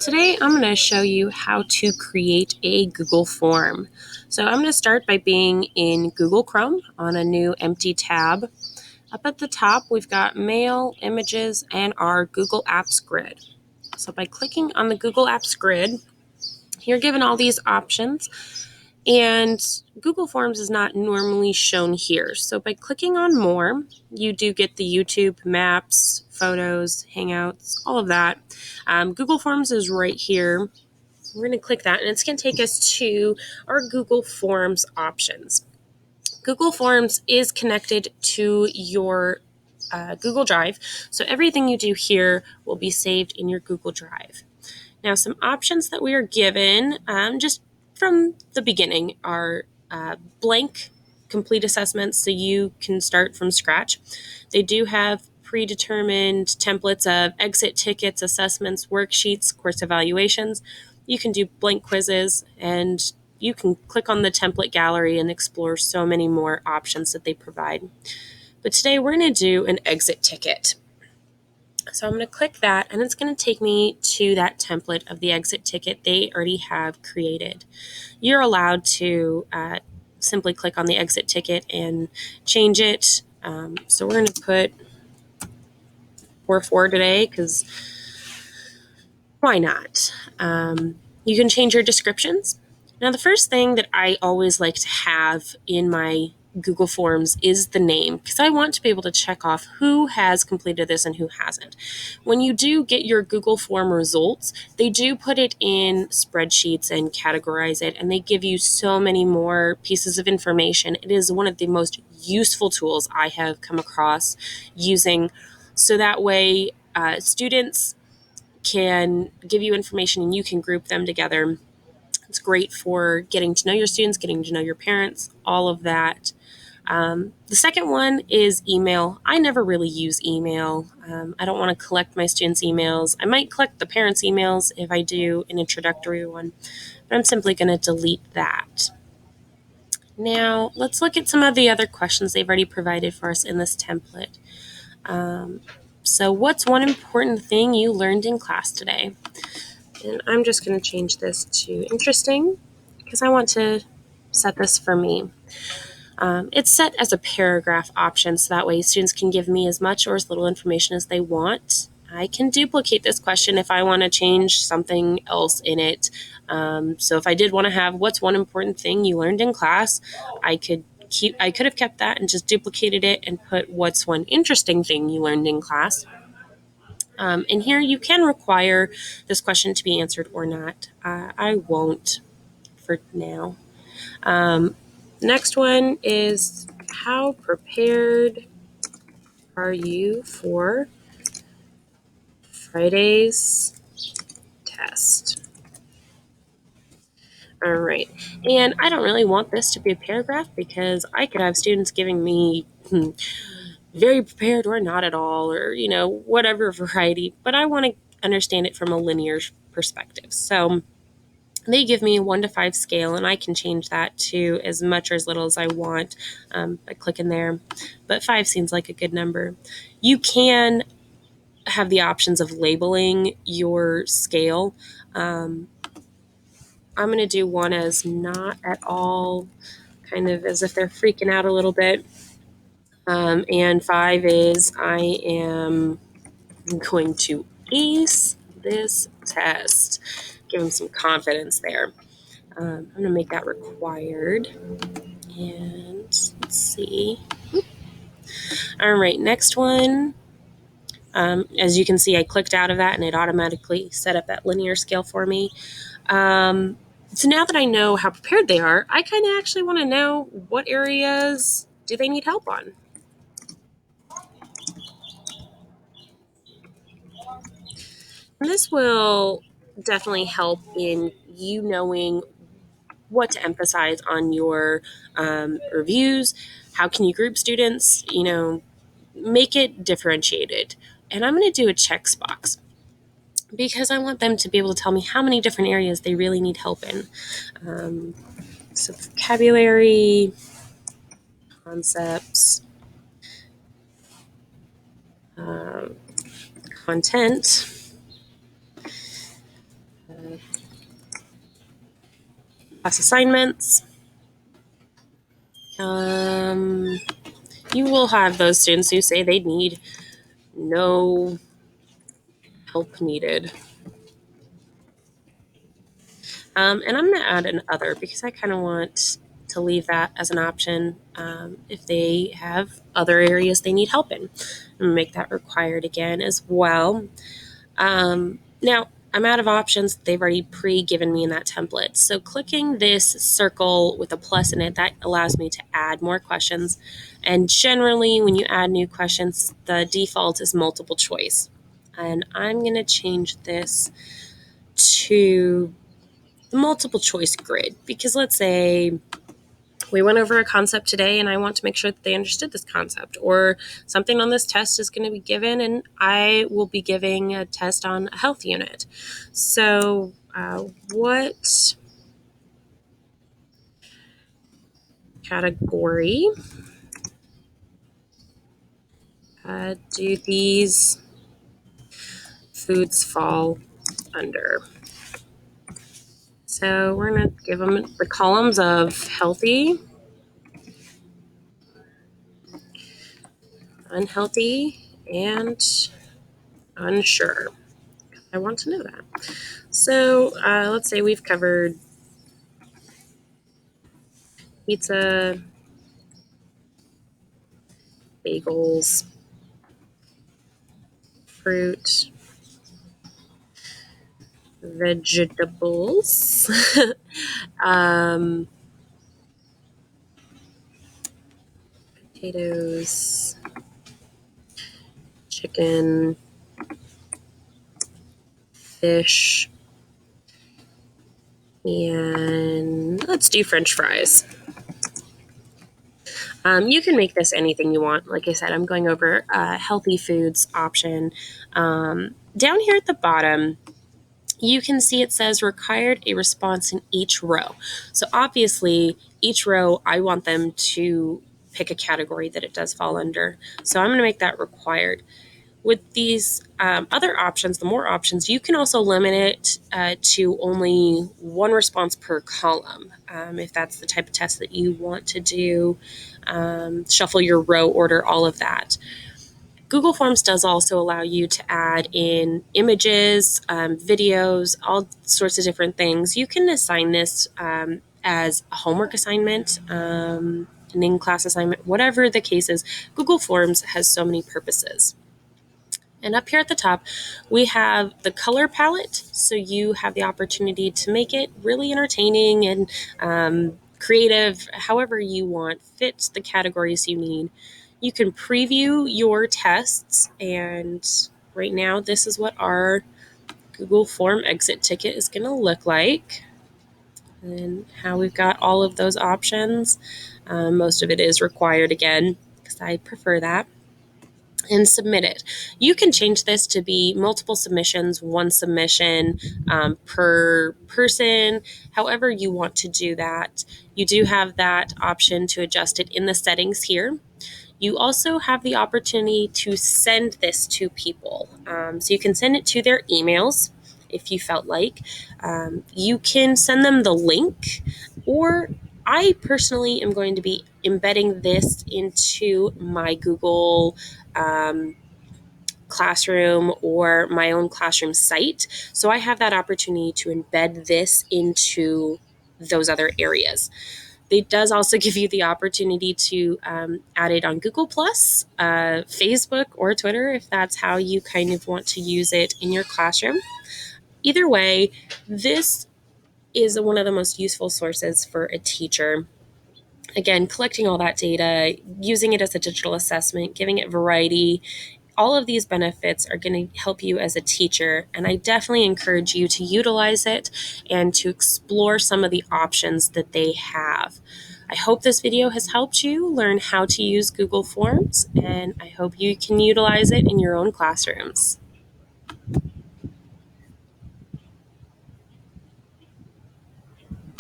Today I'm going to show you how to create a Google form. So I'm going to start by being in Google Chrome on a new empty tab. Up at the top we've got Mail, Images, and our Google Apps grid. So by clicking on the Google Apps grid, you're given all these options, and Google Forms is not normally shown here. So by clicking on More, you do get the YouTube, Maps, Photos, Hangouts, all of that. Google Forms is right here. We're going to click that, and it's going to take us to our Google Forms options. Google Forms is connected to your Google Drive, so everything you do here will be saved in your Google Drive. Now, some options that we are given just from the beginning are blank complete assessments, so you can start from scratch. They do have predetermined templates of exit tickets, assessments, worksheets, course evaluations. You can do blank quizzes, and you can click on the template gallery and explore so many more options that they provide. But today we're going to do an exit ticket. So I'm going to click that, and it's going to take me to that template of the exit ticket they already have created. You're allowed to simply click on the exit ticket and change it. So we're going to put 4-4 today because why not? You can change your descriptions. Now, the first thing that I always like to have in my Google Forms is the name, because I want to be able to check off who has completed this and who hasn't. When you do get your Google Form results, they do put it in spreadsheets and categorize it, and they give you so many more pieces of information. It is one of the most useful tools I have come across using, so that way students can give you information and you can group them together. It's great for getting to know your students, getting to know your parents, all of that. The second one is email. I never really use email. I don't want to collect my students' emails. I might collect the parents' emails if I do an introductory one, but I'm simply going to delete that. Now, let's look at some of the other questions they've already provided for us in this template. So what's one important thing you learned in class today? And I'm just going to change this to interesting because I want to set this for me. It's set as a paragraph option, so that way students can give me as much or as little information as they want. I can duplicate this question if I want to change something else in it. So if I did want to have what's one important thing you learned in class, I could have kept that and just duplicated it and put what's one interesting thing you learned in class. And here you can require this question to be answered or not. I won't for now. Next one is, how prepared are you for Friday's test? All right. And I don't really want this to be a paragraph because I could have students giving me very prepared or not at all, or, whatever variety, but I want to understand it from a linear perspective. So they give me a 1 to 5 scale, and I can change that to as much or as little as I want by clicking there. But 5 seems like a good number. You can have the options of labeling your scale. I'm going to do 1 as not at all, kind of as if they're freaking out a little bit. And 5 is I am going to ace this test. Give them some confidence there. I'm going to make that required. And let's see. All right, next one. As you can see, I clicked out of that and it automatically set up that linear scale for me. So now that I know how prepared they are, I kind of actually want to know what areas do they need help on. And this will definitely help in you knowing what to emphasize on your reviews. How can you group students? Make it differentiated. And I'm going to do a checks box because I want them to be able to tell me how many different areas they really need help in. So vocabulary, concepts, content, class assignments. You will have those students who say they need no help needed. And I'm going to add an other because I kind of want to leave that as an option if they have other areas they need help in. And make that required again as well. Now, I'm out of options they've already pre-given me in that template. So clicking this circle with a plus in it, that allows me to add more questions. And generally, when you add new questions, the default is multiple choice. And I'm going to change this to the multiple choice grid because let's say we went over a concept today and I want to make sure that they understood this concept, or something on this test is going to be given and I will be giving a test on a health unit. So what category do these foods fall under? So we're going to give them the columns of healthy, unhealthy, and unsure. I want to know that. So let's say we've covered pizza, bagels, fruit, vegetables, potatoes, chicken, fish, and let's do French fries. You can make this anything you want. Like I said, I'm going over a healthy foods option. Down here at the bottom, you can see it says required a response in each row. So obviously, each row, I want them to pick a category that it does fall under. So I'm going to make that required. With these other options, the more options, you can also limit it to only one response per column. If that's the type of test that you want to do, shuffle your row order, all of that. Google Forms does also allow you to add in images, videos, all sorts of different things. You can assign this as a homework assignment, an in-class assignment, whatever the case is. Google Forms has so many purposes. And up here at the top, we have the color palette. So you have the opportunity to make it really entertaining and creative, however you want, fit the categories you need. You can preview your tests, and right now this is what our Google Form exit ticket is going to look like, and how we've got all of those options. Most of it is required again, because I prefer that. And submit it. You can change this to be multiple submissions, one submission per person, however you want to do that. You do have that option to adjust it in the settings here. You also have the opportunity to send this to people. So you can send it to their emails if you felt like. You can send them the link, or I personally am going to be embedding this into my Google Classroom or my own classroom site. So I have that opportunity to embed this into those other areas. It does also give you the opportunity to add it on Google Plus, Facebook, or Twitter if that's how you kind of want to use it in your classroom. Either way, this is one of the most useful sources for a teacher. Again, collecting all that data, using it as a digital assessment, giving it variety. All of these benefits are going to help you as a teacher, and I definitely encourage you to utilize it and to explore some of the options that they have. I hope this video has helped you learn how to use Google Forms, and I hope you can utilize it in your own classrooms.